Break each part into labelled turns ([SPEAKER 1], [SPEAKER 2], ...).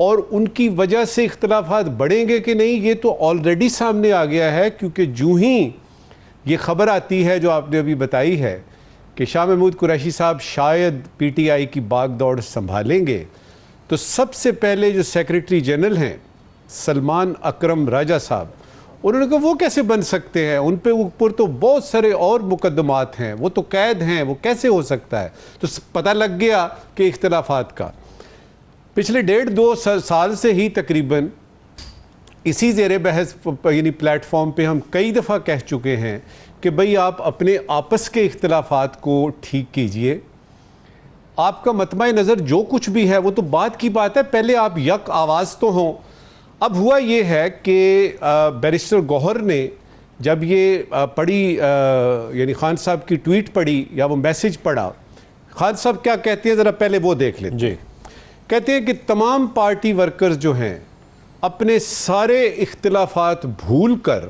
[SPEAKER 1] اور ان کی وجہ سے اختلافات بڑھیں گے کہ نہیں یہ تو آلریڈی سامنے آ گیا ہے، کیونکہ جو ہی یہ خبر آتی ہے جو آپ نے ابھی بتائی ہے کہ شاہ محمود قریشی صاحب شاید پی ٹی آئی کی باغ دوڑ سنبھالیں گے، تو سب سے پہلے جو سیکریٹری جنرل ہیں سلمان اکرم راجہ صاحب، انہوں نے کہا وہ کیسے بن سکتے ہیں، ان پہ اوپر تو بہت سارے اور مقدمات ہیں، وہ تو قید ہیں، وہ کیسے ہو سکتا ہے؟ تو پتہ لگ گیا کہ اختلافات کا پچھلے 1.5-2 سال سے ہی تقریباً اسی زیر بحث یعنی پلیٹ فارم پہ ہم کئی دفعہ کہہ چکے ہیں کہ بھئی آپ اپنے آپس کے اختلافات کو ٹھیک کیجئے، آپ کا مطمع نظر جو کچھ بھی ہے وہ تو بات کی بات ہے، پہلے آپ یک آواز تو ہوں۔ اب ہوا یہ ہے کہ بیرسٹر گوہر نے جب یہ پڑھی یعنی خان صاحب کی ٹویٹ پڑھی یا وہ میسج پڑھا، خان صاحب کیا کہتے ہیں ذرا پہلے وہ دیکھ لیتے ہیں۔
[SPEAKER 2] جی
[SPEAKER 1] کہتے ہیں کہ تمام پارٹی ورکرز جو ہیں اپنے سارے اختلافات بھول کر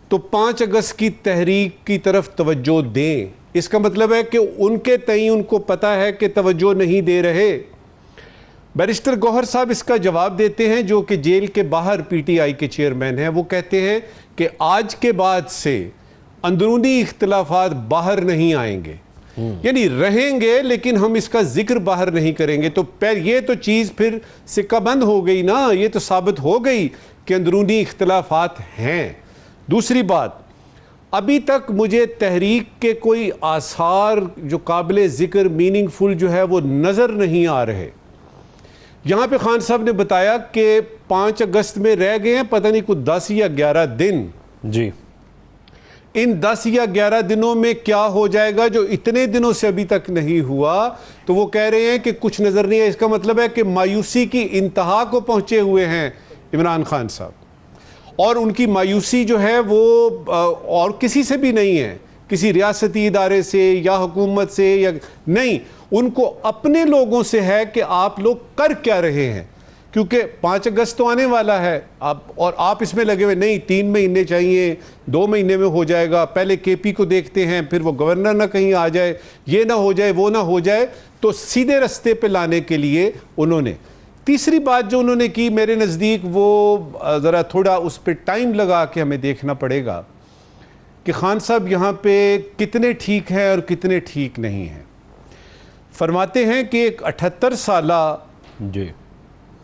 [SPEAKER 1] تو 5 اگست کی تحریک کی طرف توجہ دیں۔ اس کا مطلب ہے کہ ان کے تئیں ان کو پتہ ہے کہ توجہ نہیں دے رہے۔ بیرسٹر گوہر صاحب اس کا جواب دیتے ہیں، جو کہ جیل کے باہر پی ٹی آئی کے چیئرمین ہیں، وہ کہتے ہیں کہ آج کے بعد سے اندرونی اختلافات باہر نہیں آئیں گے، یعنی رہیں گے لیکن ہم اس کا ذکر باہر نہیں کریں گے۔ تو یہ تو چیز پھر سکہ بند ہو گئی نا، یہ تو ثابت ہو گئی کہ اندرونی اختلافات ہیں۔ دوسری بات، ابھی تک مجھے تحریک کے کوئی آثار جو قابل ذکر میننگ فل جو ہے وہ نظر نہیں آ رہے۔ یہاں پہ خان صاحب نے بتایا کہ 5 اگست میں رہ گئے ہیں پتہ نہیں کوئی 10 یا 11 دن۔
[SPEAKER 2] جی
[SPEAKER 1] ان 10 یا 11 دنوں میں کیا ہو جائے گا جو اتنے دنوں سے ابھی تک نہیں ہوا؟ تو وہ کہہ رہے ہیں کہ کچھ نظر نہیں ہے۔ اس کا مطلب ہے کہ مایوسی کی انتہا کو پہنچے ہوئے ہیں عمران خان صاحب، اور ان کی مایوسی جو ہے وہ اور کسی سے بھی نہیں ہے، کسی ریاستی ادارے سے یا حکومت سے یا نہیں، ان کو اپنے لوگوں سے ہے کہ آپ لوگ کر کیا رہے ہیں، کیونکہ 5 اگست تو آنے والا ہے اور آپ اس میں لگے ہوئے نہیں 3 مہینے چاہیے، 2 مہینے میں ہو جائے گا، پہلے کے پی کو دیکھتے ہیں، پھر وہ گورنر نہ کہیں آ جائے، یہ نہ ہو جائے وہ نہ ہو جائے، تو سیدھے رستے پہ لانے کے لیے انہوں نے تیسری بات جو انہوں نے کی میرے نزدیک وہ ذرا تھوڑا اس پہ ٹائم لگا کے ہمیں دیکھنا پڑے گا کہ خان صاحب یہاں پہ کتنے ٹھیک ہیں اور کتنے ٹھیک نہیں ہیں۔ فرماتے ہیں کہ ایک 78 سالہ
[SPEAKER 2] جی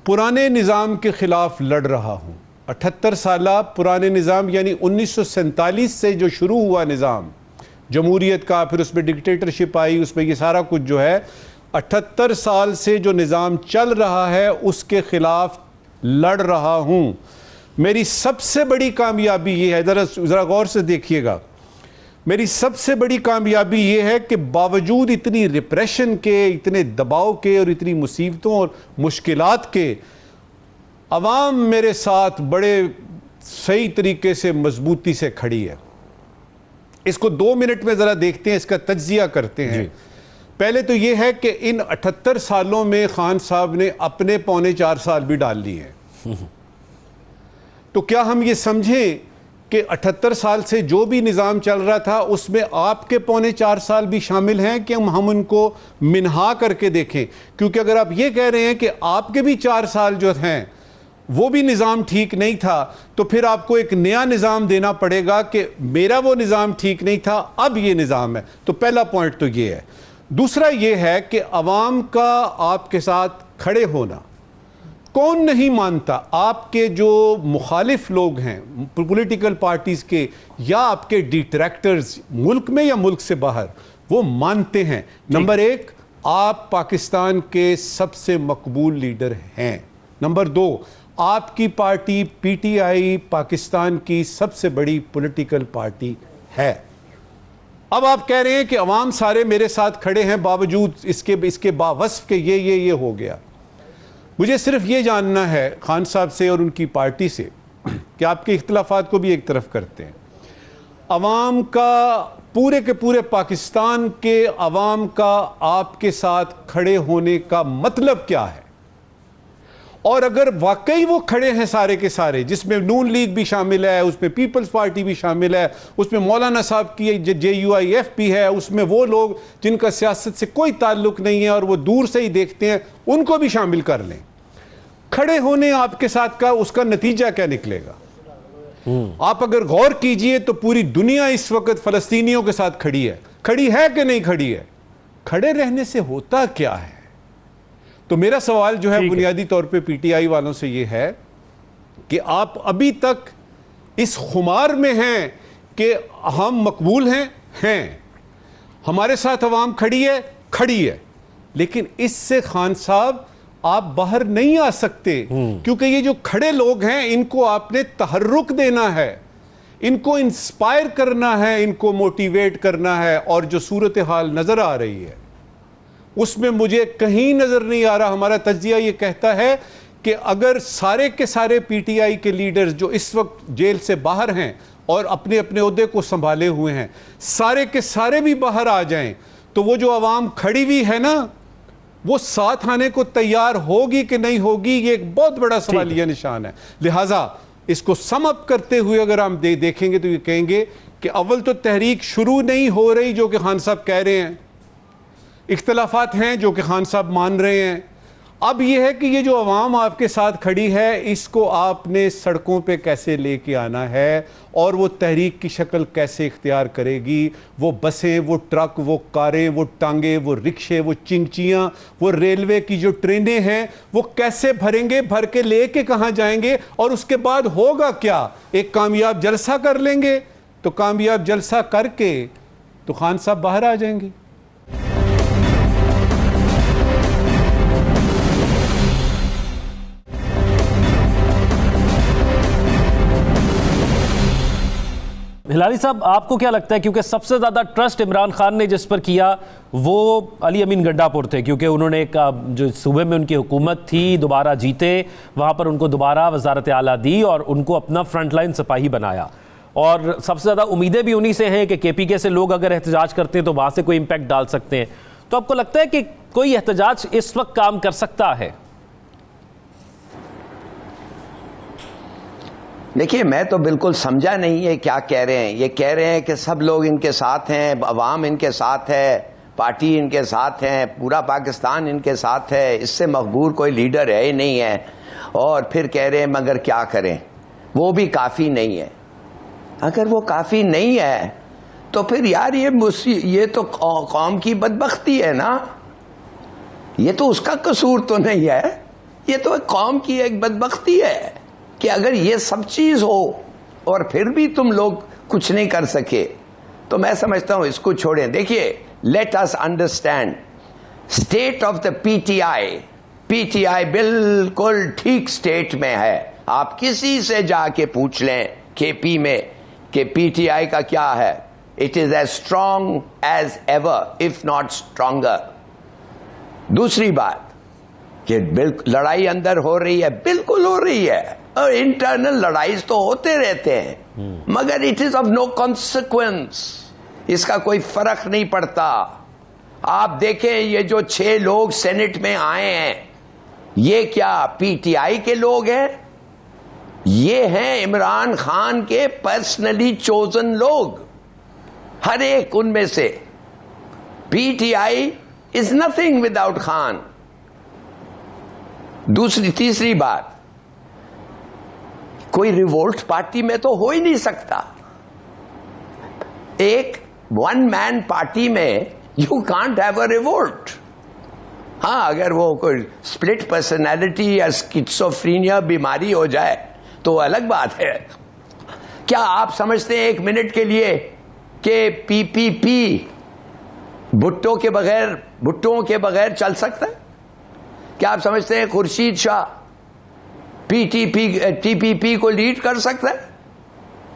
[SPEAKER 1] پرانے نظام کے خلاف لڑ رہا ہوں۔ 78 سالہ پرانے نظام یعنی 1947 سے جو شروع ہوا نظام جمہوریت کا، پھر اس میں ڈکٹیٹرشپ آئی، اس میں یہ سارا کچھ جو ہے 78 سال سے جو نظام چل رہا ہے اس کے خلاف لڑ رہا ہوں۔ میری سب سے بڑی کامیابی یہ ہے، ذرا غور سے دیکھیے گا، میری سب سے بڑی کامیابی یہ ہے کہ باوجود اتنی ریپریشن کے، اتنے دباؤ کے اور اتنی مصیبتوں اور مشکلات کے، عوام میرے ساتھ بڑے صحیح طریقے سے مضبوطی سے کھڑی ہے۔ اس کو 2 منٹ میں ذرا دیکھتے ہیں، اس کا تجزیہ کرتے ہیں۔ پہلے تو یہ ہے کہ ان 78 سالوں میں خان صاحب نے اپنے 3.25 سال بھی ڈال لیے ہیں۔ تو کیا ہم یہ سمجھیں کہ 78 سال سے جو بھی نظام چل رہا تھا اس میں آپ کے 3.25 سال بھی شامل ہیں کہ ہم ان کو منہا کر کے دیکھیں؟ کیونکہ اگر آپ یہ کہہ رہے ہیں کہ آپ کے بھی 4 سال جو ہیں وہ بھی نظام ٹھیک نہیں تھا، تو پھر آپ کو ایک نیا نظام دینا پڑے گا کہ میرا وہ نظام ٹھیک نہیں تھا، اب یہ نظام ہے۔ تو پہلا پوائنٹ تو یہ ہے۔ دوسرا یہ ہے کہ عوام کا آپ کے ساتھ کھڑے ہونا کون نہیں مانتا؟ آپ کے جو مخالف لوگ ہیں پولیٹیکل پارٹیز کے یا آپ کے ڈیٹریکٹرز ملک میں یا ملک سے باہر، وہ مانتے ہیں نمبر 1 آپ پاکستان کے سب سے مقبول لیڈر ہیں، نمبر 2 آپ کی party P T I Pakistan کی سب سے بڑی پولیٹیکل پارٹی ہے۔ اب آپ کہہ رہے ہیں کہ عوام سارے میرے ساتھ کھڑے ہیں باوجود اس کے باوصف کہ یہ ہو گیا۔ مجھے صرف یہ جاننا ہے خان صاحب سے اور ان کی پارٹی سے کہ آپ کے اختلافات کو بھی ایک طرف کرتے ہیں، عوام کا پورے کے پورے پاکستان کے عوام کا آپ کے ساتھ کھڑے ہونے کا مطلب کیا ہے؟ اور اگر واقعی وہ کھڑے ہیں سارے کے سارے، جس میں نون لیگ بھی شامل ہے، اس میں پیپلز پارٹی بھی شامل ہے، اس میں مولانا صاحب کی JUIF بھی ہے، اس میں وہ لوگ جن کا سیاست سے کوئی تعلق نہیں ہے اور وہ دور سے ہی دیکھتے ہیں، ان کو بھی شامل کر لیں۔ کھڑے ہونے آپ کے ساتھ کا اس کا نتیجہ کیا نکلے گا؟ آپ اگر غور کیجئے تو پوری دنیا اس وقت فلسطینیوں کے ساتھ کھڑی ہے کہ نہیں کھڑی ہے؟ کھڑے رہنے سے ہوتا کیا ہے؟ تو میرا سوال جو ہے بنیادی طور پہ پی ٹی آئی والوں سے یہ ہے کہ آپ ابھی تک اس خمار میں ہیں کہ ہم مقبول ہیں ہمارے ساتھ عوام کھڑی ہے، لیکن اس سے خان صاحب آپ باہر نہیں آ سکتے، کیونکہ یہ جو کھڑے لوگ ہیں ان کو آپ نے تحرک دینا ہے، ان کو انسپائر کرنا ہے، ان کو موٹیویٹ کرنا ہے، اور جو صورتحال نظر آ رہی ہے اس میں مجھے کہیں نظر نہیں آ رہا. ہمارا تجزیہ یہ کہتا ہے کہ اگر سارے کے سارے پی ٹی آئی کے لیڈرز جو اس وقت جیل سے باہر ہیں اور اپنے اپنے عہدے کو سنبھالے ہوئے ہیں، سارے کے سارے بھی باہر آ جائیں تو وہ جو عوام کھڑی ہوئی ہے نا، وہ ساتھ آنے کو تیار ہوگی کہ نہیں ہوگی، یہ ایک بہت بڑا سوالیہ نشان ہے. لہٰذا اس کو سم اپ کرتے ہوئے اگر ہم دیکھیں گے تو یہ کہیں گے کہ اول تو تحریک شروع نہیں ہو رہی جو کہ خان صاحب کہہ رہے ہیں، اختلافات ہیں جو کہ خان صاحب مان رہے ہیں. اب یہ ہے کہ یہ جو عوام آپ کے ساتھ کھڑی ہے اس کو آپ نے سڑکوں پہ کیسے لے کے آنا ہے، اور وہ تحریک کی شکل کیسے اختیار کرے گی. وہ بسیں، وہ ٹرک، وہ کاریں، وہ ٹانگیں، وہ رکشے، وہ چنگچیاں، وہ ریلوے کی جو ٹرینیں ہیں وہ کیسے بھریں گے، بھر کے لے کے کہاں جائیں گے، اور اس کے بعد ہوگا کیا؟ ایک کامیاب جلسہ کر لیں گے، تو کامیاب جلسہ کر کے تو خان صاحب باہر آ جائیں گے.
[SPEAKER 2] ہلاری صاحب، آپ کو کیا لگتا ہے، کیونکہ سب سے زیادہ ٹرسٹ عمران خان نے جس پر کیا وہ علی امین گنڈا پور تھے، کیونکہ انہوں نے جو صوبے میں ان کی حکومت تھی دوبارہ جیتے، وہاں پر ان کو دوبارہ وزارت اعلیٰ دی اور ان کو اپنا فرنٹ لائن سپاہی بنایا، اور سب سے زیادہ امیدیں بھی انہی سے ہیں کہ کے پی کے سے لوگ اگر احتجاج کرتے ہیں تو وہاں سے کوئی امپیکٹ ڈال سکتے ہیں. تو آپ کو لگتا ہے کہ کوئی احتجاج اس وقت کام کر سکتا ہے؟
[SPEAKER 3] دیکھیے، میں تو بالکل سمجھا نہیں یہ کیا کہہ رہے ہیں. یہ کہہ رہے ہیں کہ سب لوگ ان کے ساتھ ہیں، عوام ان کے ساتھ ہے، پارٹی ان کے ساتھ ہیں، پورا پاکستان ان کے ساتھ ہے، اس سے مغبور کوئی لیڈر ہے ہی نہیں ہے، اور پھر کہہ رہے ہیں مگر کیا کریں، وہ بھی کافی نہیں ہے. اگر وہ کافی نہیں ہے تو پھر یار یہ تو قوم کی بدبختی ہے نا، یہ تو اس کا قصور تو نہیں ہے، یہ تو ایک قوم کی ایک بدبختی ہے کہ اگر یہ سب چیز ہو اور پھر بھی تم لوگ کچھ نہیں کر سکے. تو میں سمجھتا ہوں اس کو چھوڑیں. دیکھیے، let us understand state of the P T I بالکل ٹھیک اسٹیٹ میں ہے. آپ کسی سے جا کے پوچھ لیں کے پی میں کہ پی ٹی آئی کا کیا ہے. It is as strong as ever if not stronger. دوسری بات کہ لڑائی اندر ہو رہی ہے، بالکل ہو رہی ہے، اور انٹرنل لڑائیز تو ہوتے رہتے ہیں، مگر it is of no consequence, اس کا کوئی فرق نہیں پڑتا. آپ دیکھیں یہ جو 6 لوگ سینٹ میں آئے ہیں، یہ کیا پی ٹی آئی کے لوگ ہیں؟ یہ ہیں عمران خان کے پرسنلی چوزن لوگ، ہر ایک ان میں سے. پی ٹی آئی از نتھنگ وداؤٹ خان. تیسری بات، کوئی ریوولٹ پارٹی میں تو ہو ہی نہیں سکتا. ایک ون مین پارٹی میں you can't have a revolt. ہاں، اگر وہ کوئی اسپلٹ پرسنالٹی یا اسکیزوفرینیا بیماری ہو جائے تو الگ بات ہے. کیا آپ سمجھتے ہیں ایک منٹ کے لیے کہ پی پی پی بھٹو کے بغیر چل سکتا ہے؟ کیا آپ سمجھتے ہیں خورشید شاہ ٹی پی پی کو لیڈ کر سکتا ہے؟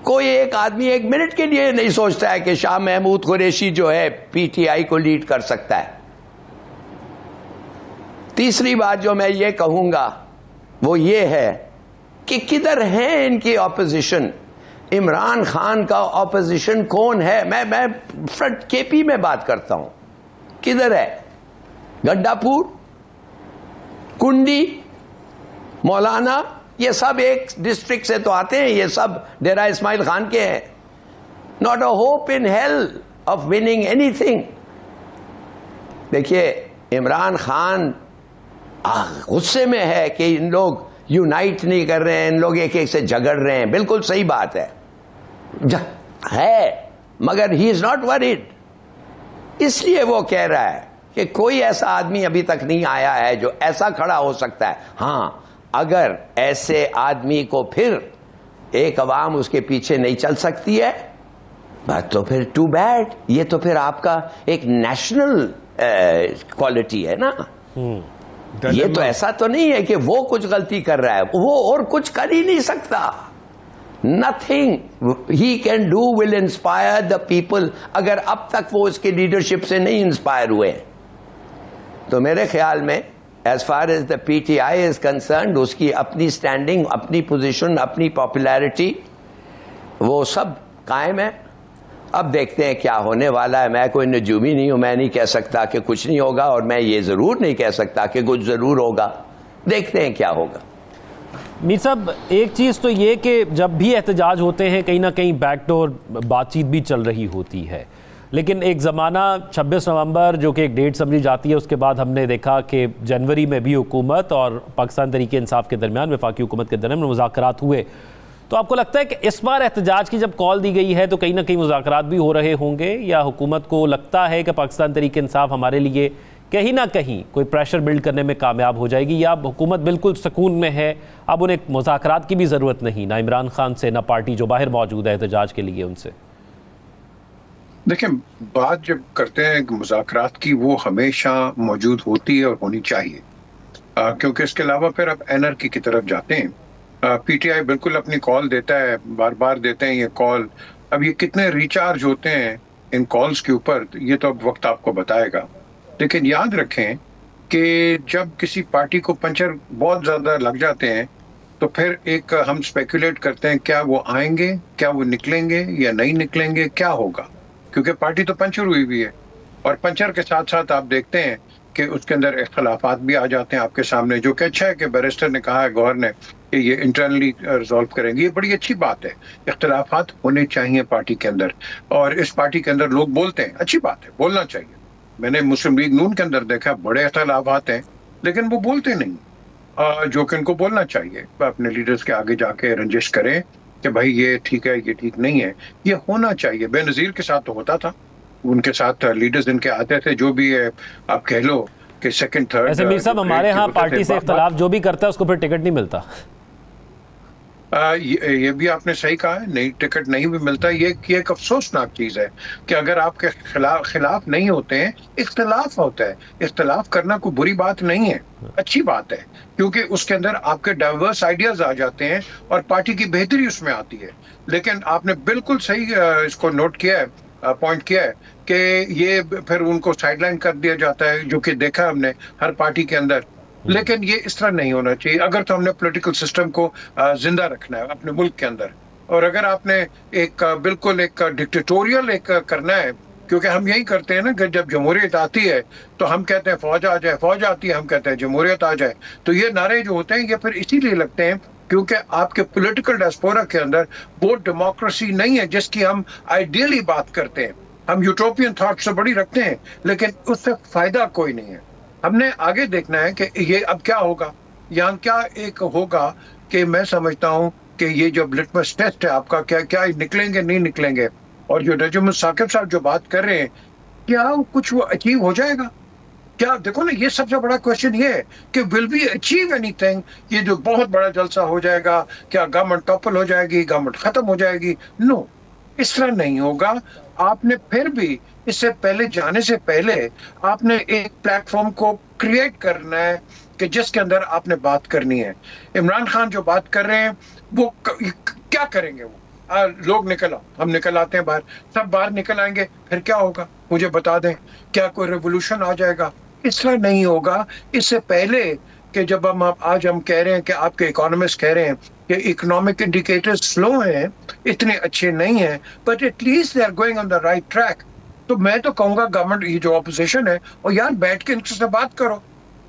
[SPEAKER 3] کوئی ایک آدمی ایک منٹ کے لیے نہیں سوچتا ہے کہ شاہ محمود قریشی جو ہے پی ٹی آئی کو لیڈ کر سکتا ہے. تیسری بات جو میں یہ کہوں گا وہ یہ ہے کہ کدھر ہے ان کی اپوزیشن. عمران خان کا اپوزیشن کون ہے؟ میں فرنٹ کے پی میں بات کرتا ہوں. کدھر ہے؟ گڈا پور، کنڈی، مولانا، یہ سب ایک ڈسٹرکٹ سے تو آتے ہیں، یہ سب ڈیرہ اسماعیل خان کے ہیں. Not a hope in hell of winning اینی تھنگ. دیکھیے، عمران خان غصے میں ہے کہ ان لوگ یونائٹ نہیں کر رہے ہیں, ان لوگ ایک ایک سے جھگڑ رہے ہیں. بالکل صحیح بات ہے مگر ہی از ناٹ ورڈ. اس لیے وہ کہہ رہا ہے کہ کوئی ایسا آدمی ابھی تک نہیں آیا ہے جو ایسا کھڑا ہو سکتا ہے. ہاں اگر ایسے آدمی کو پھر ایک عوام اس کے پیچھے نہیں چل سکتی ہے بات تو پھر ٹو بیڈ. یہ تو پھر آپ کا ایک نیشنل کوالٹی ہے نا. یہ تو ایسا تو نہیں ہے کہ وہ کچھ غلطی کر رہا ہے, وہ اور کچھ کر ہی نہیں سکتا. Nothing he can do will inspire the people. اگر اب تک وہ اس کی لیڈرشپ سے نہیں انسپائر ہوئے تو میرے خیال میں as far as the P T آئی از کنسرنڈ اس کی اپنی اسٹینڈنگ, اپنی پوزیشن, اپنی پاپولیرٹی وہ سب قائم ہے. اب دیکھتے ہیں کیا ہونے والا ہے. میں کوئی نجومی نہیں ہوں, میں نہیں کہہ سکتا کہ کچھ نہیں ہوگا, اور میں یہ ضرور نہیں کہہ سکتا کہ کچھ ضرور ہوگا. دیکھتے ہیں کیا ہوگا.
[SPEAKER 2] میر صاحب ایک چیز تو یہ کہ جب بھی احتجاج ہوتے ہیں کہیں نہ کہیں بیک ڈور بات چیت بھی چل رہی ہوتی ہے, لیکن ایک زمانہ 26 نومبر جو کہ ایک ڈیٹ سمجھی جاتی ہے, اس کے بعد ہم نے دیکھا کہ جنوری میں بھی حکومت اور پاکستان تحریک انصاف کے درمیان, وفاقی حکومت کے درمیان مذاکرات ہوئے. تو آپ کو لگتا ہے کہ اس بار احتجاج کی جب کال دی گئی ہے تو کہیں نہ کہیں مذاکرات بھی ہو رہے ہوں گے, یا حکومت کو لگتا ہے کہ پاکستان تحریک انصاف ہمارے لیے کہیں نہ کہیں کوئی پریشر بلڈ کرنے میں کامیاب ہو جائے گی, یا اب حکومت بالکل سکون میں ہے, اب انہیں مذاکرات کی بھی ضرورت نہیں, نہ عمران خان سے نہ پارٹی جو باہر موجود ہے احتجاج کے لیے ان سے؟
[SPEAKER 4] دیکھیں بات جب کرتے ہیں مذاکرات کی وہ ہمیشہ موجود ہوتی ہے اور ہونی چاہیے, کیونکہ اس کے علاوہ پھر اب اینرکی کی طرف جاتے ہیں. پی ٹی آئی بالکل اپنی کال دیتا ہے, بار بار دیتے ہیں یہ کال. اب یہ کتنے ریچارج ہوتے ہیں ان کالز کے اوپر یہ تو اب وقت آپ کو بتائے گا. لیکن یاد رکھیں کہ جب کسی پارٹی کو پنچر بہت زیادہ لگ جاتے ہیں تو پھر ایک ہم اسپیکولیٹ کرتے ہیں کیا وہ آئیں گے, کیا وہ نکلیں گے یا نہیں نکلیں گے, کیا ہوگا, کیونکہ پارٹی تو پنچر ہوئی ہوئی ہے. اور پنچر کے ساتھ ساتھ آپ دیکھتے ہیں کہ اس کے اندر اختلافات بھی آ جاتے ہیں آپ کے سامنے, جو کہ اچھا ہے کہ بیرسٹر نے کہا ہے, گورنر نے, کہ یہ انٹرنلی ریزالو کریں گے. یہ بڑی اچھی بات ہے, اختلافات ہونے چاہیے پارٹی کے اندر, اور اس پارٹی کے اندر لوگ بولتے ہیں, اچھی بات ہے, بولنا چاہیے. میں نے مسلم لیگ نون کے اندر دیکھا بڑے اختلافات ہیں لیکن وہ بولتے نہیں, جو کہ ان کو بولنا چاہیے. اپنے لیڈرز کے آگے جا کے رنجش کریں کہ بھائی یہ ٹھیک ہے, یہ ٹھیک نہیں ہے, یہ ہونا چاہیے. بے نظیر کے ساتھ تو ہوتا تھا, ان کے ساتھ لیڈرز ان کے آتے تھے, جو بھی ہے آپ کہہ لو کہ سیکنڈ تھرڈ.
[SPEAKER 2] ایسے میر صاحب ہمارے ہاں پارٹی سے اختلاف جو بھی کرتا ہے اس کو پھر ٹکٹ نہیں ملتا.
[SPEAKER 4] یہ بھی آپ نے صحیح کہا ہے, نہیں ٹکٹ نہیں بھی ملتا. یہ ایک افسوسناک چیز ہے کہ اگر آپ کے خلاف نہیں ہوتے ہیں, اختلاف ہوتا ہے. اختلاف کرنا کوئی بری بات نہیں ہے, اچھی بات ہے, کیونکہ اس کے اندر آپ کے ڈائیورس آئیڈیاز آ جاتے ہیں اور پارٹی کی بہتری اس میں آتی ہے. لیکن آپ نے بالکل صحیح اس کو نوٹ کیا ہے, پوائنٹ کیا ہے کہ یہ پھر ان کو سائڈ لائن کر دیا جاتا ہے, جو کہ دیکھا ہم نے ہر پارٹی کے اندر. لیکن یہ اس طرح نہیں ہونا چاہیے. اگر تو ہم نے پولیٹیکل سسٹم کو زندہ رکھنا ہے اپنے ملک کے اندر, اور اگر آپ نے ایک بالکل ایک ڈکٹیٹوریل ایک کرنا ہے, کیونکہ ہم یہی کرتے ہیں نا کہ جب جمہوریت آتی ہے تو ہم کہتے ہیں فوج آ جائے, فوج آتی ہے ہم کہتے ہیں جمہوریت آ جائے. تو یہ نعرے جو ہوتے ہیں یہ پھر اسی لیے لگتے ہیں کیونکہ آپ کے پولیٹیکل ڈائسپورا کے اندر وہ ڈیموکریسی نہیں ہے جس کی ہم آئیڈیلی بات کرتے ہیں. ہم یوٹوپین تھاٹ سے بڑی رکھتے ہیں لیکن اس سے فائدہ کوئی نہیں ہے. ہم نے آگے دیکھنا ہے کہ یہ اب کیا ہوگا, یہاں کیا ایک ہوگا کہ میں سمجھتا ہوں کہ یہ جو لٹمس ٹیسٹ ہے آپ کا, کیا نکلیں گے نہیں نکلیں گے. اور جو نجم ثاقب صاحب جو بات کر رہے ہیں, کیا کچھ وہ اچیو ہو جائے گا؟ کیا دیکھو نا, یہ سب سے بڑا کوشچن یہ ہے کہ ول وی اچیو اینی تھنگ. یہ جو بہت بڑا جلسہ ہو جائے گا, کیا گورنمنٹ ٹاپل ہو جائے گی, گورنمنٹ ختم ہو جائے گی؟ نو, اس طرح نہیں ہوگا. آپ نے پھر بھی اس سے پہلے جانے سے پہلے آپ نے ایک پلیٹ فارم کو کریٹ کرنا ہے کہ جس کے اندر آپ نے بات کرنی ہے. عمران خان جو بات کر رہے ہیں وہ کیا کریں گے؟ وہ لوگ نکل آؤ, ہم نکل آتے ہیں باہر, سب باہر نکل آئیں گے, پھر کیا ہوگا مجھے بتا دیں. کیا کوئی ریولوشن آ جائے گا؟ اس طرح نہیں ہوگا. اس سے پہلے کہ جب آج ہم کہہ رہے ہیں کہ آپ کے اکانومسٹ کہہ رہے ہیں کہ اکنامک انڈیکیٹر سلو ہیں, اتنے اچھے نہیں ہیں, but at least they are going on the right track. تو میں تو کہوں گا گورنمنٹ, یہ جو اپوزیشن ہے, اور یار بیٹھ کے ان سے بات کرو,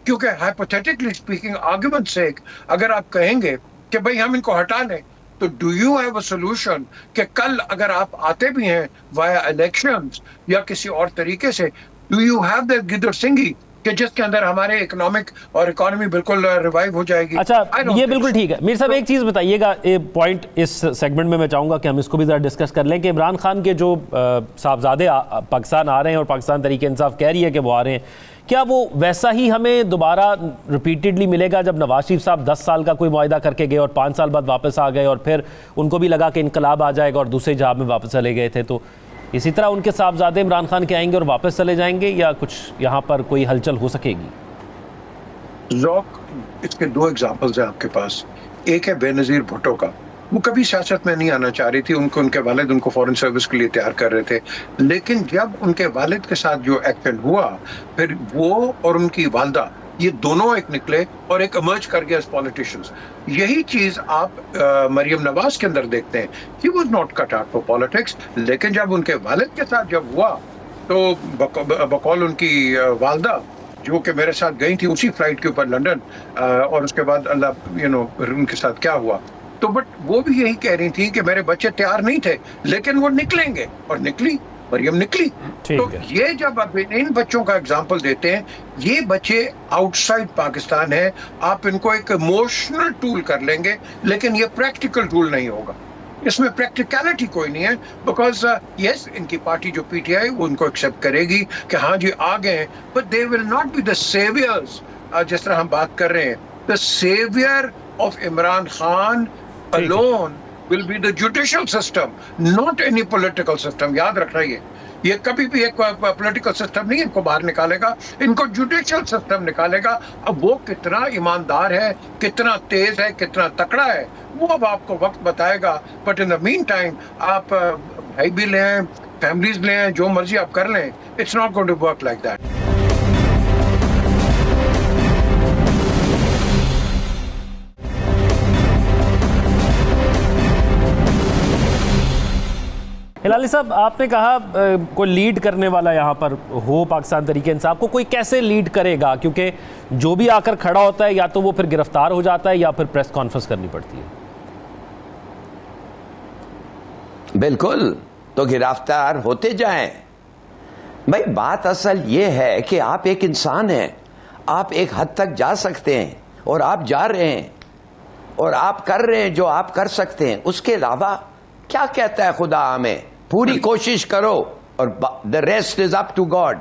[SPEAKER 4] کیونکہ ہائپوتھیٹکلی اسپیکنگ, آرگومنٹ سے اگر آپ کہیں گے کہ بھئی ہم ان کو ہٹا لیں, تو do you have a solution کہ کل اگر آپ آتے بھی ہیں وایا الیکشنز یا کسی اور طریقے سے, ڈو یو ہیو دیٹ گدر سنگھی کہ جس کے اندر ہمارے اکنامک اور اکانومی بالکل ریوائیو ہو جائے گی.
[SPEAKER 2] اچھا یہ بالکل ٹھیک ہے. میر صاحب ایک چیز بتائیے گا, پوائنٹ اس سیگمنٹ میں چاہوں گا کہ ہم اس کو بھی ذرا ڈسکس کر لیں کہ عمران خان کے جو صاحبزادے پاکستان آ رہے ہیں اور پاکستان تحریک انصاف کہہ رہی ہے کہ وہ آ رہے ہیں, کیا وہ ویسا ہی ہمیں دوبارہ ریپیٹڈلی ملے گا جب نواز شریف صاحب 10 سال کا کوئی معاہدہ کر کے گئے اور 5 سال بعد واپس آ گئے اور پھر ان کو بھی لگا کہ انقلاب آ جائے گا اور دوسرے جہاز میں واپس چلے گئے تھے, تو اسی طرح ان کے صاحبزادے عمران خان کے آئیں گے اور واپس چلے جائیں گے, یا کچھ یہاں پر کوئی ہلچل ہو سکے گی؟
[SPEAKER 4] ذوق, اس کے 2 ایگزامپلز ہیں آپ کے پاس. ایک ہے بے نظیر بھٹو کا, وہ کبھی سیاست میں نہیں آنا چاہ رہی تھی, ان کے والد ان کو فورن سروس کے لیے تیار کر رہے تھے, لیکن جب ان کے والد کے ساتھ جو ایکشن ہوا, پھر وہ اور ان کی والدہ یہ دونوں ایک نکلے اور ایک ایمرج کر گیا ایز پولیٹیشنز. یہی چیز آپ مریم نواز کے اندر دیکھتے ہیں. He was not cut out for politics, لیکن جب ان کے والد کے ساتھ جب ہوا تو بقول ان کی والدہ جو کہ میرے ساتھ گئی تھی اسی فلائٹ کے اوپر لنڈن, اور اس کے بعد اللہ ان کے ساتھ کیا ہوا, تو بٹ وہ بھی یہی کہہ رہی تھی کہ میرے بچے تیار نہیں تھے لیکن وہ نکلیں گے, اور نکلی, مریم نکلی. تو یہ جب آپ ان بچوں کا اگزامپل دیتے ہیں, یہ بچے آؤٹ سائڈ پاکستان ہیں, آپ ان کو ایک ایموشنل ٹول کر لیں گے لیکن یہ پریکٹیکل ٹول نہیں ہوگا, اس میں پریکٹیکلٹی کوئی نہیں ہے. بیکاز یس, ان کی پارٹی جو پی ٹی آئی وہ ان کو ایکسیپٹ کرے گی کہ ہاں جی آ گئے ہیں, but they will not be the saviours. جس طرح ہم بات کر رہے ہیں, the saviour of Imran Khan alone will be the judicial system, not any political system. یاد رکھنا, یہ کبھی بھی ایک پولیٹیکل سسٹم نہیں ان کو باہر نکالے گا, ان کو جوڈیشل سسٹم نکالے گا. اب وہ کتنا ایماندار ہے, کتنا تیز ہے, کتنا تکڑا ہے, وہ اب آپ کو وقت بتائے گا. But in the main time آپ بھائی بھی لیں, فیملیز لیں, جو مرضی آپ کر لیں, it's not going to work like that.
[SPEAKER 2] Hilali صاحب, آپ نے کہا کوئی لیڈ کرنے والا یہاں پر ہو پاکستان تحریک انصاف کو, کوئی کیسے لیڈ کرے گا؟ کیونکہ جو بھی آ کر کھڑا ہوتا ہے یا تو وہ پھر گرفتار ہو جاتا ہے یا پھر پریس کانفرنس کرنی پڑتی ہے.
[SPEAKER 3] بالکل, تو گرفتار ہوتے جائیں. بھائی بات اصل یہ ہے کہ آپ ایک انسان ہیں, آپ ایک حد تک جا سکتے ہیں اور آپ جا رہے ہیں اور آپ کر رہے ہیں جو آپ کر سکتے ہیں. اس کے علاوہ کیا کہتا ہے خدا ہمیں, پوری کوشش کرو اور the rest is up to God.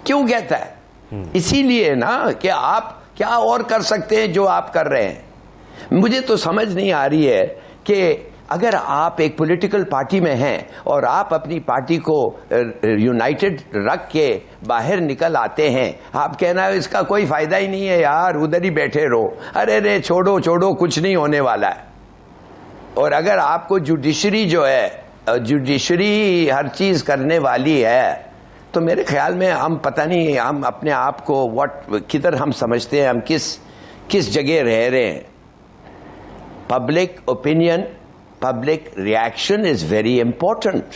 [SPEAKER 3] کیوں کہتا ہے؟ اسی لیے نا کہ آپ کیا اور کر سکتے ہیں جو آپ کر رہے ہیں. مجھے تو سمجھ نہیں آ رہی ہے کہ اگر آپ ایک پولیٹیکل پارٹی میں ہیں اور آپ اپنی پارٹی کو یونائٹڈ رکھ کے باہر نکل آتے ہیں, آپ کہنا اس کا کوئی فائدہ ہی نہیں ہے یار, ادھر ہی بیٹھے رہو, ارے چھوڑو کچھ نہیں ہونے والا ہے. اور اگر آپ کو جوڈیشری جو ہے, جوڈیشری ہر چیز کرنے والی ہے, تو میرے خیال میں ہم پتہ نہیں ہم اپنے آپ کو کدھر ہم سمجھتے ہیں, ہم کس جگہ رہ رہے ہیں. Public opinion, public reaction is very important,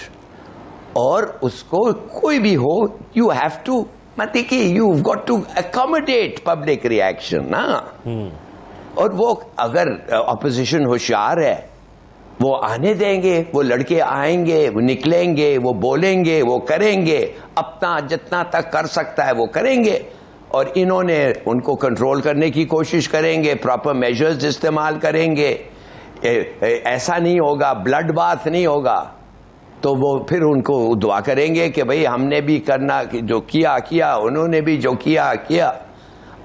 [SPEAKER 3] اور اس کو کوئی بھی ہو یو ہیو ٹو, مطلب کہ you got to accommodate public reaction نا. اور وہ اگر اپوزیشن ہوشیار ہے وہ آنے دیں گے, وہ لڑکے آئیں گے, وہ نکلیں گے, وہ بولیں گے, وہ کریں گے, اپنا جتنا تک کر سکتا ہے وہ کریں گے, اور انہوں نے ان کو کنٹرول کرنے کی کوشش کریں گے, پراپر میجرز استعمال کریں گے. ایسا نہیں ہوگا, بلڈ باتھ نہیں ہوگا, تو وہ پھر ان کو دعا کریں گے کہ بھئی ہم نے بھی کرنا جو کیا, انہوں نے بھی جو کیا.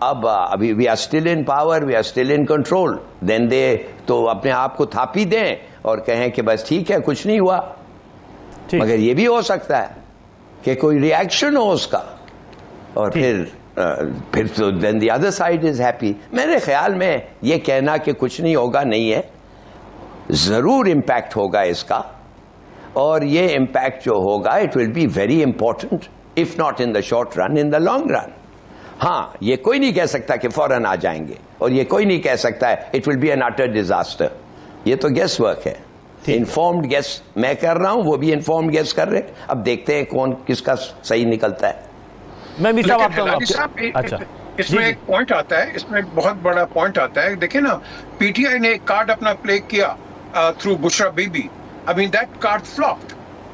[SPEAKER 3] اب ابھی we are still in power, we are still in control, then they تو اپنے آپ کو تھاپی دیں اور کہیں کہ بس ٹھیک ہے کچھ نہیں ہوا. مگر یہ بھی ہو سکتا ہے کہ کوئی ری ایکشن ہو اس کا, اور پھر تو then the other side is happy. میرے خیال میں یہ کہنا کہ کچھ نہیں ہوگا نہیں ہے, ضرور امپیکٹ ہوگا اس کا, اور یہ امپیکٹ جو ہوگا it will be very important, if not in the short run, in the long run. ہاں, یہ کوئی نہیں کہہ سکتا کہ فوراً آ جائیں گے, اور یہ کوئی نہیں کہہ سکتا ہے it will be an utter disaster. یہ تو گیس ورک ہے, انفارمڈ گیس میں کر رہا ہوں, وہ بھی انفارمڈ گیس کر رہے ہیں. اب دیکھتے ہیں کون کس کا صحیح نکلتا ہے.
[SPEAKER 2] میں بھی
[SPEAKER 4] اس میں ایک پوائنٹ آتا ہے, اس میں ایک بہت بڑا پوائنٹ آتا ہے. دیکھیں نا, پی ٹی آئی نے ایک کارڈ اپنا پلے کیا through Bushra Bibi. I mean that card flopped.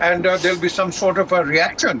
[SPEAKER 4] and there'll be some sort of a reaction.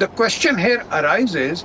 [SPEAKER 4] The question here arises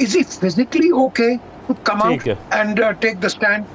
[SPEAKER 4] is he physically okay to come out and take the stand?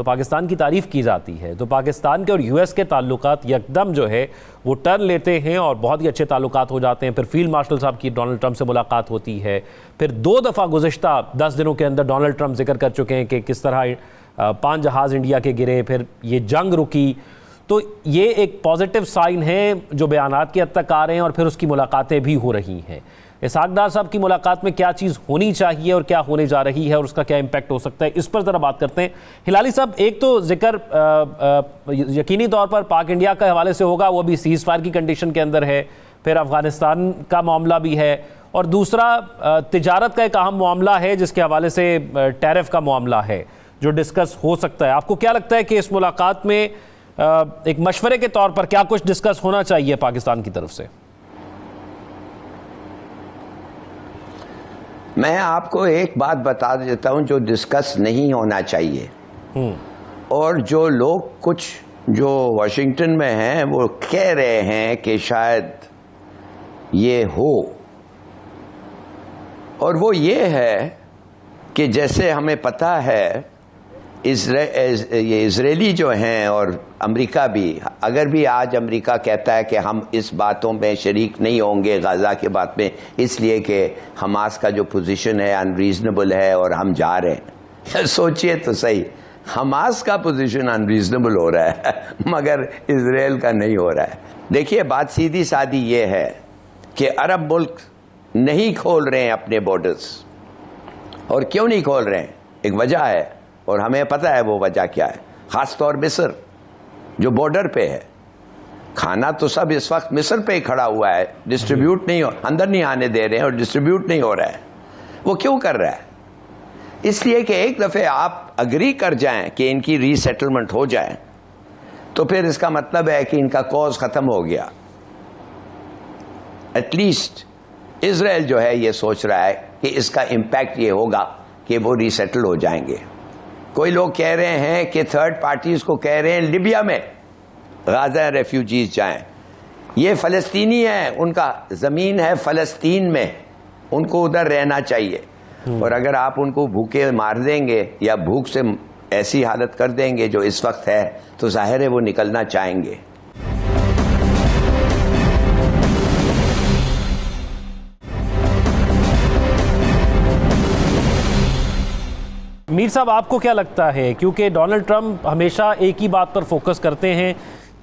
[SPEAKER 2] تو پاکستان کی تعریف کی جاتی ہے. تو پاکستان کے اور یو ایس کے تعلقات یکدم جو ہے وہ ٹرن لیتے ہیں اور بہت ہی اچھے تعلقات ہو جاتے ہیں. پھر فیلڈ مارشل صاحب کی ڈونلڈ ٹرمپ سے ملاقات ہوتی ہے. پھر 2 دفعہ گزشتہ 10 دنوں کے اندر ڈونلڈ ٹرمپ ذکر کر چکے ہیں کہ کس طرح 5 جہاز انڈیا کے گرے, پھر یہ جنگ رکی. تو یہ ایک پازیٹیو سائن ہے جو بیانات کی حد تک آ رہے ہیں, اور پھر اس کی ملاقاتیں بھی ہو رہی ہیں. اسحاق ڈار صاحب کی ملاقات میں کیا چیز ہونی چاہیے اور کیا ہونے جا رہی ہے اور اس کا کیا امپیکٹ ہو سکتا ہے, اس پر ذرا بات کرتے ہیں. ہلالی صاحب, ایک تو ذکر یقینی طور پر پاک انڈیا کے حوالے سے ہوگا, وہ بھی سیز فائر کی کنڈیشن کے اندر ہے. پھر افغانستان کا معاملہ بھی ہے, اور دوسرا تجارت کا ایک اہم معاملہ ہے جس کے حوالے سے ٹیرف کا معاملہ ہے جو ڈسکس ہو سکتا ہے. آپ کو کیا لگتا ہے کہ اس ملاقات میں ایک مشورے کے طور پر کیا کچھ ڈسکس ہونا چاہیے پاکستان کی طرف سے؟
[SPEAKER 3] میں آپ کو ایک بات بتا دیتا ہوں جو ڈسکس نہیں ہونا چاہیے, اور جو لوگ کچھ جو واشنگٹن میں ہیں وہ کہہ رہے ہیں کہ شاید یہ ہو, اور وہ یہ ہے کہ جیسے ہمیں پتہ ہے یہ اسرائیلی جو ہیں اور امریکہ بھی, اگر بھی آج امریکہ کہتا ہے کہ ہم اس باتوں میں شریک نہیں ہوں گے غزہ کے بات میں, اس لیے کہ حماس کا جو پوزیشن ہے انریزنیبل ہے اور ہم جا رہے ہیں. سوچئے تو صحیح, حماس کا پوزیشن انریزنیبل ہو رہا ہے مگر اسرائیل کا نہیں ہو رہا ہے. دیکھیے بات سیدھی سادی یہ ہے کہ عرب ملک نہیں کھول رہے ہیں اپنے بارڈرز, اور کیوں نہیں کھول رہے ہیں, ایک وجہ ہے اور ہمیں پتہ ہے وہ وجہ کیا ہے. خاص طور مصر جو بارڈر پہ ہے, کھانا تو سب اس وقت مصر پہ ہی کھڑا ہوا ہے, ڈسٹریبیوٹ نہیں ہو, اندر نہیں آنے دے رہے ہیں اور ڈسٹریبیوٹ نہیں ہو رہا ہے. وہ کیوں کر رہا ہے؟ اس لیے کہ ایک دفعہ آپ اگری کر جائیں کہ ان کی ری سیٹلمنٹ ہو جائے تو پھر اس کا مطلب ہے کہ ان کا کوز ختم ہو گیا. ایٹ لیسٹ اسرائیل جو ہے یہ سوچ رہا ہے کہ اس کا امپیکٹ یہ ہوگا کہ وہ ری سیٹل ہو جائیں گے. کوئی لوگ کہہ رہے ہیں کہ تھرڈ پارٹیز کو کہہ رہے ہیں لیبیا میں غازہ ریفیوجیز جائیں. یہ فلسطینی ہیں, ان کا زمین ہے فلسطین میں, ان کو ادھر رہنا چاہیے. اور اگر آپ ان کو بھوکے مار دیں گے یا بھوک سے ایسی حالت کر دیں گے جو اس وقت ہے, تو ظاہر ہے وہ نکلنا چاہیں گے.
[SPEAKER 2] میر صاحب, آپ کو کیا لگتا ہے, کیونکہ ڈونلڈ ٹرمپ ہمیشہ ایک ہی بات پر فوکس کرتے ہیں,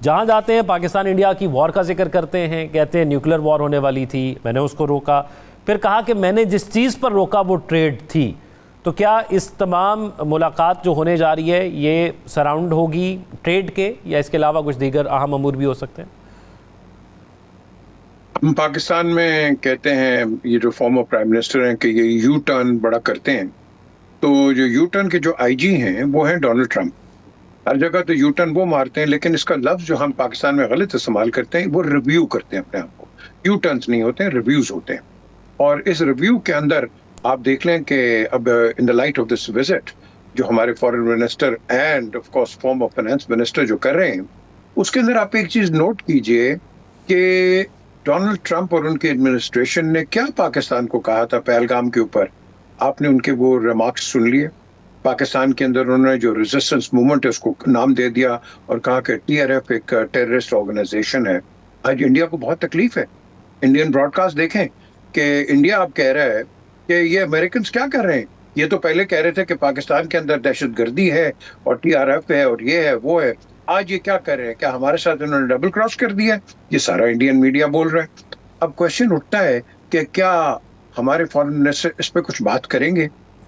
[SPEAKER 2] جہاں جاتے ہیں پاکستان انڈیا کی وار کا ذکر کرتے ہیں, کہتے ہیں نیوکلیر وار ہونے والی تھی, میں نے اس کو روکا, پھر کہا کہ میں نے جس چیز پر روکا وہ ٹریڈ تھی. تو کیا اس تمام ملاقات جو ہونے جا رہی ہے یہ سراؤنڈ ہوگی ٹریڈ کے, یا اس کے علاوہ کچھ دیگر اہم امور بھی ہو سکتے ہیں؟
[SPEAKER 4] ہم پاکستان میں کہتے ہیں, یہ جو فارمر پرائم منسٹر ہیں, کہ یہ یو ٹرن بڑا کرتے ہیں. تو جو یو ٹرن کے جو آئی جی ہیں وہ ہیں ڈونلڈ ٹرمپ. ہر جگہ تو یو ٹرن وہ مارتے ہیں, لیکن اس کا لفظ جو ہم پاکستان میں غلط استعمال کرتے ہیں وہ ریویو کرتے ہیں اپنے آپ کو. یو ٹرنس نہیں ہوتے ہیں, ریویوز ہوتے ہیں. اور اس ریویو کے اندر آپ دیکھ لیں کہ اب in the light of this visit جو ہمارے foreign minister and of course former finance minister جو کر رہے ہیں, اس کے اندر آپ ایک چیز نوٹ کیجئے کہ ڈونلڈ ٹرمپ اور ان کی ایڈمنسٹریشن نے کیا پاکستان کو کہا تھا پہلگام کے اوپر. آپ نے ان کے وہ ریمارکس سن لیے. پاکستان کے اندر انہوں نے جو ریزسٹنس موومنٹ ہے اس کو نام دے دیا اور کہا کہ ٹی آر ایف ایک ٹیررسٹ آرگنائزیشن ہے. آج انڈیا کو بہت تکلیف ہے. انڈین براڈ کاسٹ دیکھیں کہ انڈیا اب کہہ رہا ہے کہ یہ امریکنز کیا کر رہے ہیں. یہ تو پہلے کہہ رہے تھے کہ پاکستان کے اندر دہشت گردی ہے اور ٹی آر ایف ہے اور یہ ہے وہ ہے. آج یہ کیا کر رہے ہیں, کیا ہمارے ساتھ انہوں نے ڈبل کراس کر دیا ہے؟ یہ سارا انڈین میڈیا بول رہا ہے. اب کوشچن اٹھتا ہے کہ کیا ہمارے فارن منسٹر اس پہ کچھ بات کریں گے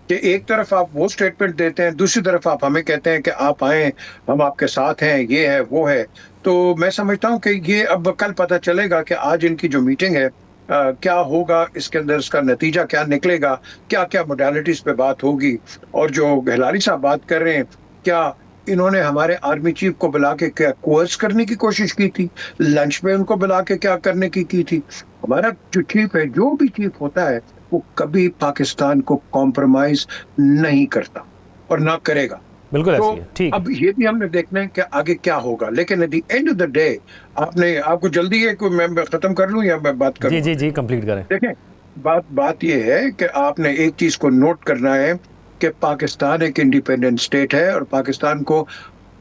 [SPEAKER 4] کہ ایک طرف آپ وہ سٹیٹمنٹ دیتے ہیں, دوسری طرف آپ ہمیں کہتے ہیں کہ آپ آئیں, ہم آپ کے ساتھ ہیں, یہ ہے وہ ہے. تو میں سمجھتا ہوں کہ یہ اب کل پتہ چلے گا کہ آج ان کی جو میٹنگ ہے کیا ہوگا, اس کے اندر اس کا نتیجہ کیا نکلے گا, کیا کیا موڈیلٹیز پہ بات ہوگی. اور جو ہلاری صاحب بات کر رہے ہیں, کیا انہوں نے ہمارے آرمی چیف کو بلا کے کیا کوئرس کرنے کی کوشش کی تھی, لنچ میں ان کو بلا کے کیا کرنے کی تھی. ہمارا جو چیف ہے, جو بھی چیف ہوتا ہے, وہ کبھی پاکستان کو کمپرومائز نہیں کرتا اور نہ کرے گا.
[SPEAKER 2] بالکل
[SPEAKER 4] تو
[SPEAKER 2] ٹھیک.
[SPEAKER 4] اب یہ بھی ہم نے دیکھنا ہے کہ آگے کیا ہوگا. لیکن at the end of the day آپ کو جلدی ہے کہ میں ختم کر لوں یا میں بات کروں؟
[SPEAKER 2] جی جی جی کمپلیٹ کریں.
[SPEAKER 4] دیکھیں بات یہ ہے کہ آپ نے ایک چیز کو نوٹ کرنا ہے کہ پاکستان ایک انڈیپینڈنٹ اسٹیٹ ہے اور پاکستان کو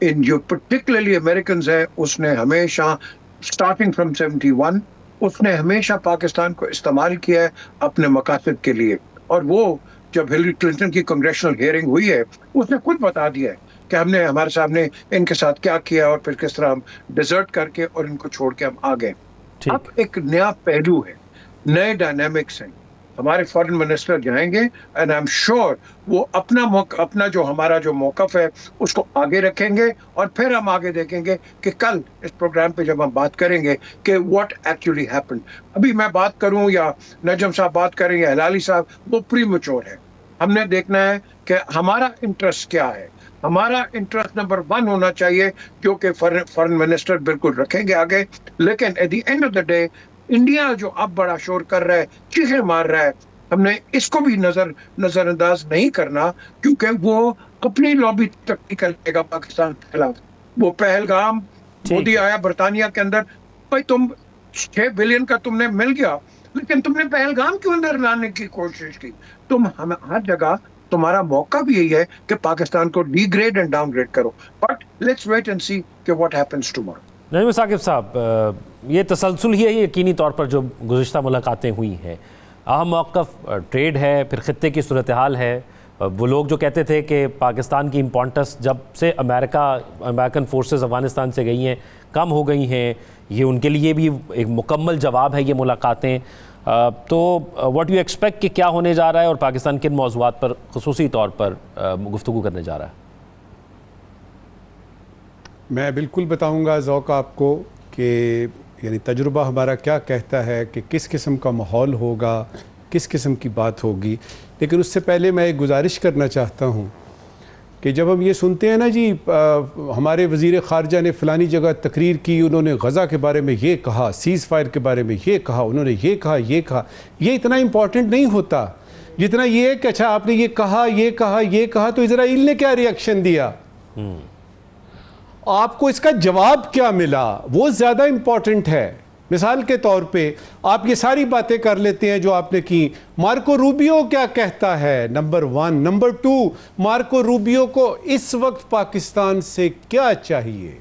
[SPEAKER 4] ان جو پرٹیکولرلی امریکنز ہے اس نے ہمیشہ اسٹارٹنگ فرام 71 اس نے ہمیشہ پاکستان کو استعمال کیا ہے اپنے مقاصد کے لیے. اور وہ جب ہلری کلنٹن کی کنگریشنل ہیئرنگ ہوئی ہے اس نے خود بتا دیا ہے کہ ہم نے ہمارے سامنے ان کے ساتھ کیا کیا اور پھر کس طرح ہم ڈیزرٹ کر کے اور ان کو چھوڑ کے ہم آ گئے. اب ایک نیا پہلو ہے, نئے ڈائنامکس ہیں. ہمارے فارن منسٹر جائیں گے اینڈ آئی ایم شیور وہ اپنا جو ہمارا جو موقف ہے اس کو آگے رکھیں گے اور پھر ہم آگے دیکھیں گے کہ کل اس پروگرام پہ جب ہم بات کریں گے کہ واٹ ایکچولی ہیپنڈ. ابھی میں بات کروں یا نجم صاحب بات کریں یا ہلالی صاحب, وہ پری میچور ہے. ہم نے دیکھنا ہے کہ ہمارا انٹرسٹ کیا ہے. ہمارا انٹرسٹ نمبر 1 ہونا چاہیے جو کہ فارن منسٹر بالکل رکھیں گے آگے. لیکن at the end of the day India جو اب بڑا شور کر رہا ہے, چیخیں مار رہا ہے, ہم نے اس کو بھی نظر انداز نہیں کرنا کیونکہ وہ اپنی لابی تک نکلے گا پاکستان کے خلاف. وہ پہلگام مودی آیا برطانیہ کے اندر, بھائی تم 6 بلین کا تم نے مل گیا لیکن تم نے پہلگام کیوں اندر لانے کی کوشش کی. تم ہر جگہ تمہارا موقع بھی یہی ہے کہ پاکستان کو degrade and downgrade کرو. But let's wait and see کہ what happens tomorrow.
[SPEAKER 2] Najam Saqib صاحب, یہ تسلسل ہی ہے یقینی طور پر جو گزشتہ ملاقاتیں ہوئی ہیں. اہم موقف ٹریڈ ہے, پھر خطے کی صورتحال ہے. وہ لوگ جو کہتے تھے کہ پاکستان کی امپورٹنس جب سے امریکن فورسز افغانستان سے گئی ہیں کم ہو گئی ہیں, یہ ان کے لیے بھی ایک مکمل جواب ہے یہ ملاقاتیں. تو واٹ یو ایکسپیکٹ کہ کیا ہونے جا رہا ہے اور پاکستان کن موضوعات پر خصوصی طور پر گفتگو کرنے جا رہا ہے؟
[SPEAKER 1] میں بالکل بتاؤں گا ذوق آپ کو کہ یعنی تجربہ ہمارا کیا کہتا ہے کہ کس قسم کا ماحول ہوگا, کس قسم کی بات ہوگی. لیکن اس سے پہلے میں ایک گزارش کرنا چاہتا ہوں کہ جب ہم یہ سنتے ہیں نا جی ہمارے وزیر خارجہ نے فلانی جگہ تقریر کی, انہوں نے غزہ کے بارے میں یہ کہا, سیز فائر کے بارے میں یہ کہا, انہوں نے یہ کہا, یہ اتنا امپورٹنٹ نہیں ہوتا جتنا یہ ہے کہ اچھا آپ نے یہ کہا تو اسرائیل نے کیا ری ایکشن دیا, آپ کو اس کا جواب کیا ملا, وہ زیادہ امپورٹنٹ ہے. مثال کے طور پہ آپ یہ ساری باتیں کر لیتے ہیں جو آپ نے کی, مارکو روبیو کیا کہتا ہے, نمبر 1. نمبر 2, مارکو روبیو کو اس وقت پاکستان سے کیا چاہیے.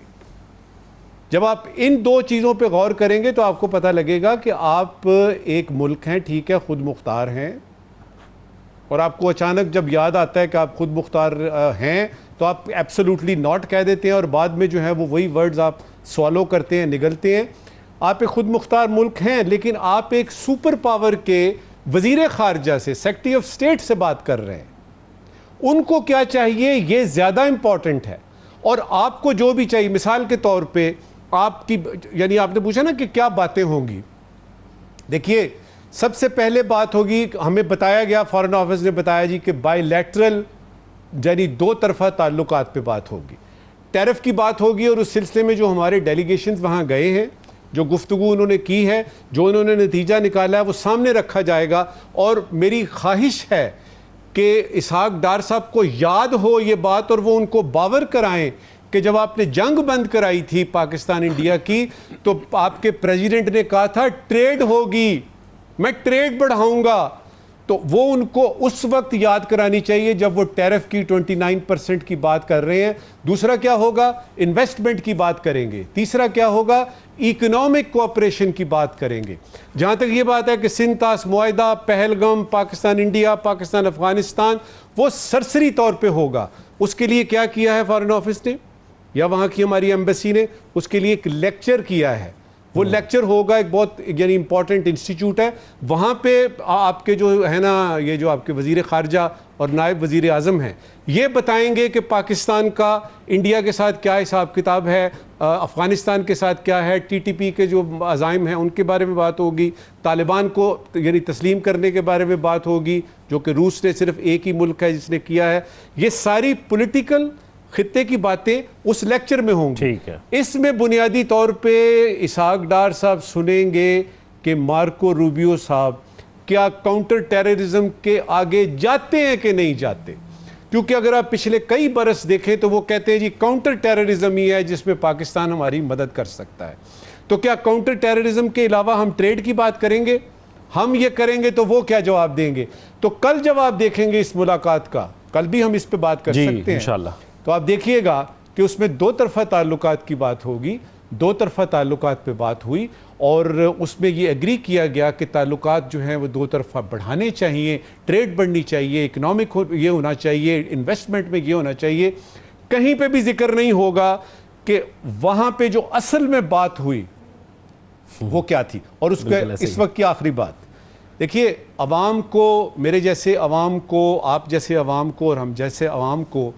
[SPEAKER 1] جب آپ ان 2 چیزوں پہ غور کریں گے تو آپ کو پتہ لگے گا کہ آپ ایک ملک ہیں, ٹھیک ہے, خود مختار ہیں, اور آپ کو اچانک جب یاد آتا ہے کہ آپ خود مختار ہیں تو آپ ایبسولوٹلی ناٹ کہہ دیتے ہیں, اور بعد میں جو ہے وہ وہی ورڈز آپ سوالو کرتے ہیں, نگلتے ہیں. آپ ایک خود مختار ملک ہیں لیکن آپ ایک سپر پاور کے وزیر خارجہ سے, سیکرٹری آف اسٹیٹ سے بات کر رہے ہیں. ان کو کیا چاہیے یہ زیادہ امپورٹنٹ ہے. اور آپ کو جو بھی چاہیے, مثال کے طور پہ آپ کی یعنی آپ نے پوچھا نا کہ کیا باتیں ہوں گی, دیکھیے سب سے پہلے بات ہوگی, ہمیں بتایا گیا, فارن آفس نے بتایا جی کہ بائی لیٹرل یعنی 2 طرفہ تعلقات پہ بات ہوگی, ٹیرف کی بات ہوگی. اور اس سلسلے میں جو ہمارے ڈیلیگیشنز وہاں گئے ہیں, جو گفتگو انہوں نے کی ہے, جو انہوں نے نتیجہ نکالا ہے, وہ سامنے رکھا جائے گا. اور میری خواہش ہے کہ اسحاق ڈار صاحب کو یاد ہو یہ بات, اور وہ ان کو باور کرائیں کہ جب آپ نے جنگ بند کرائی تھی پاکستان انڈیا کی تو آپ کے پریزیڈنٹ نے کہا تھا ٹریڈ ہوگی, میں ٹریڈ بڑھاؤں گا. تو وہ ان کو اس وقت یاد کرانی چاہیے جب وہ ٹیرف کی 29% کی بات کر رہے ہیں. دوسرا کیا ہوگا, انویسٹمنٹ کی بات کریں گے. تیسرا کیا ہوگا, اکنامک کوآپریشن کی بات کریں گے. جہاں تک یہ بات ہے کہ سنتاس معاہدہ, پہلگام, پاکستان انڈیا, پاکستان افغانستان, وہ سرسری طور پہ ہوگا. اس کے لیے کیا کیا ہے فارن آفس نے یا وہاں کی ہماری ایمبیسی نے, اس کے لیے ایک لیکچر کیا ہے. وہ لیکچر ہوگا, ایک بہت یعنی امپورٹنٹ انسٹیٹیوٹ ہے, وہاں پہ آپ کے جو ہے نا یہ جو آپ کے وزیر خارجہ اور نائب وزیر اعظم ہیں یہ بتائیں گے کہ پاکستان کا انڈیا کے ساتھ کیا حساب کتاب ہے, افغانستان کے ساتھ کیا ہے, ٹی ٹی پی کے جو عزائم ہیں ان کے بارے میں بات ہوگی, طالبان کو یعنی تسلیم کرنے کے بارے میں بات ہوگی جو کہ روس نے صرف ایک ہی ملک ہے جس نے کیا ہے. یہ ساری پولیٹیکل خطے کی باتیں اس لیکچر میں ہوں گی. اس میں بنیادی طور پہ اسحاق ڈار صاحب سنیں گے کہ مارکو روبیو صاحب کیا کاؤنٹر ٹیررزم کے آگے جاتے ہیں کہ نہیں جاتے. کیونکہ اگر آپ پچھلے کئی برس دیکھیں تو وہ کہتے ہیں جی کاؤنٹر ٹیررزم ہی ہے جس میں پاکستان ہماری مدد کر سکتا ہے. تو کیا کاؤنٹر ٹیررزم کے علاوہ ہم ٹریڈ کی بات کریں گے, ہم یہ کریں گے تو وہ کیا جواب دیں گے. تو کل جب آپ دیکھیں گے اس ملاقات کا کل بھی ہم اس پہ بات کر سکتے ہیں
[SPEAKER 2] انشاءاللہ.
[SPEAKER 1] تو آپ دیکھیے گا کہ اس میں دو طرفہ تعلقات کی بات ہوگی, دو طرفہ تعلقات پہ بات ہوئی, اور اس میں یہ ایگری کیا گیا کہ تعلقات جو ہیں وہ دو طرفہ بڑھانے چاہیے, ٹریڈ بڑھنی چاہیے, اکنامک یہ ہونا چاہیے, انویسٹمنٹ میں یہ ہونا چاہیے. کہیں پہ بھی ذکر نہیں ہوگا کہ وہاں پہ جو اصل میں بات ہوئی وہ کیا تھی. اور اس وقت کی آخری بات دیکھیے, عوام کو, میرے جیسے عوام کو, آپ جیسے عوام کو اور ہم جیسے عوام کو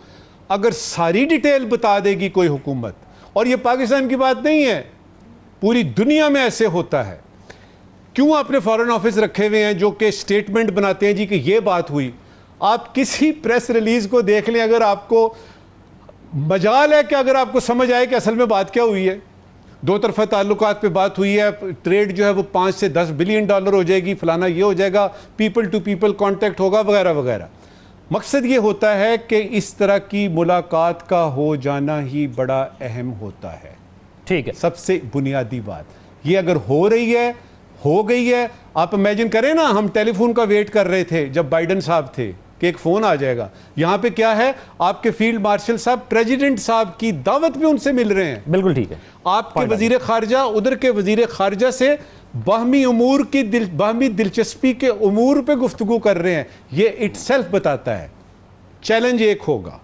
[SPEAKER 1] اگر ساری ڈیٹیل بتا دے گی کوئی حکومت, اور یہ پاکستان کی بات نہیں ہے, پوری دنیا میں ایسے ہوتا ہے. کیوں آپ نے فارن آفس رکھے ہوئے ہیں جو کہ سٹیٹمنٹ بناتے ہیں جی کہ یہ بات ہوئی. آپ کسی پریس ریلیز کو دیکھ لیں, اگر آپ کو مجال ہے کہ اگر آپ کو سمجھ آئے کہ اصل میں بات کیا ہوئی ہے. دو طرفہ تعلقات پہ بات ہوئی ہے, ٹریڈ جو ہے وہ 5 سے 10 بلین ڈالر ہو جائے گی, فلانا یہ ہو جائے گا, پیپل ٹو پیپل کانٹیکٹ ہوگا وغیرہ وغیرہ. مقصد یہ ہوتا ہے کہ اس طرح کی ملاقات کا ہو جانا ہی بڑا اہم ہوتا ہے.
[SPEAKER 2] ٹھیک ہے,
[SPEAKER 1] سب سے بنیادی بات یہ اگر ہو رہی ہے, ہو گئی ہے. آپ امیجن کریں نا, ہم ٹیلی فون کا ویٹ کر رہے تھے جب بائیڈن صاحب تھے کہ ایک فون آ جائے گا. یہاں پہ کیا ہے, آپ کے فیلڈ مارشل صاحب پریزیڈنٹ صاحب کی دعوت پہ ان سے مل رہے ہیں.
[SPEAKER 2] بالکل ٹھیک ہے.
[SPEAKER 1] آپ کے وزیر خارجہ ادھر کے وزیر خارجہ سے باہمی امور کی باہمی دلچسپی کے امور پہ گفتگو کر رہے ہیں. یہ اٹ سیلف بتاتا ہے چیلنج ایک ہوگا,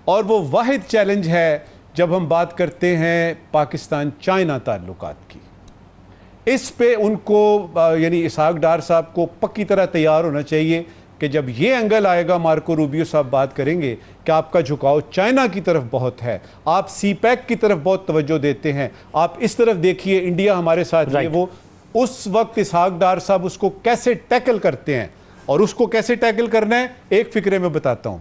[SPEAKER 1] اور وہ واحد چیلنج ہے جب ہم بات کرتے ہیں پاکستان چائنا تعلقات کی. اس پہ ان کو یعنی اسحاق ڈار صاحب کو پکی طرح تیار ہونا چاہیے کہ جب یہ اینگل آئے گا, مارکو روبیو صاحب بات کریں گے کہ آپ کا جھکاؤ چائنا کی طرف بہت ہے, آپ سی پیک کی طرف بہت توجہ دیتے ہیں, آپ اس طرف دیکھیے انڈیا ہمارے ساتھ ہے, وہ اس وقت اسحاق ڈار صاحب اس کو کیسے ٹیکل کرتے ہیں. اور اس کو کیسے ٹیکل کرنا ہے ایک فکرے میں بتاتا ہوں.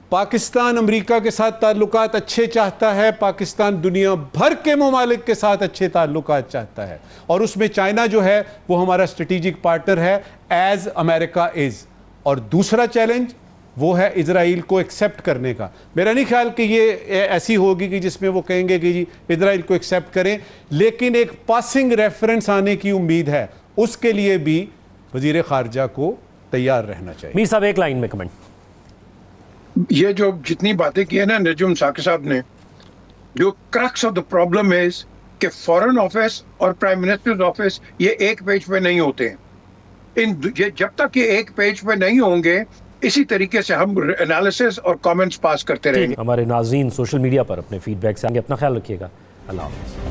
[SPEAKER 1] پاکستان امریکہ کے ساتھ تعلقات اچھے چاہتا ہے, پاکستان دنیا بھر کے ممالک کے ساتھ اچھے تعلقات چاہتا ہے, اور اس میں چائنا جو ہے وہ ہمارا اسٹریٹجک پارٹنر ہے ایز امریکہ از. اور دوسرا چیلنج وہ ہے اسرائیل کو ایکسیپٹ کرنے کا. میرا نہیں خیال کہ یہ ایسی ہوگی کہ جس میں وہ کہیں گے کہ جی اسرائیل کو ایکسیپٹ کریں, لیکن ایک پاسنگ ریفرنس آنے کی امید ہے. اس کے لیے بھی وزیر خارجہ کو تیار رہنا چاہیے.
[SPEAKER 2] میر صاحب ایک لائن میں کمنٹ.
[SPEAKER 4] یہ جو جتنی باتیں کی ہیں نا نجم ثاقب صاحب نے, جو کرکس آف دا پرابلم ہے کہ فارن آفس اور پرائم منسٹر آفس یہ ایک پیج پہ نہیں ہوتے ہیں. جب تک یہ ایک پیج پہ نہیں ہوں گے اسی طریقے سے ہم انالیسس اور کامنٹس پاس کرتے رہیں گے.
[SPEAKER 2] ہمارے ناظرین سوشل میڈیا پر اپنے فیڈ بیک سے آگے, اپنا خیال رکھیے گا. اللہ حافظ.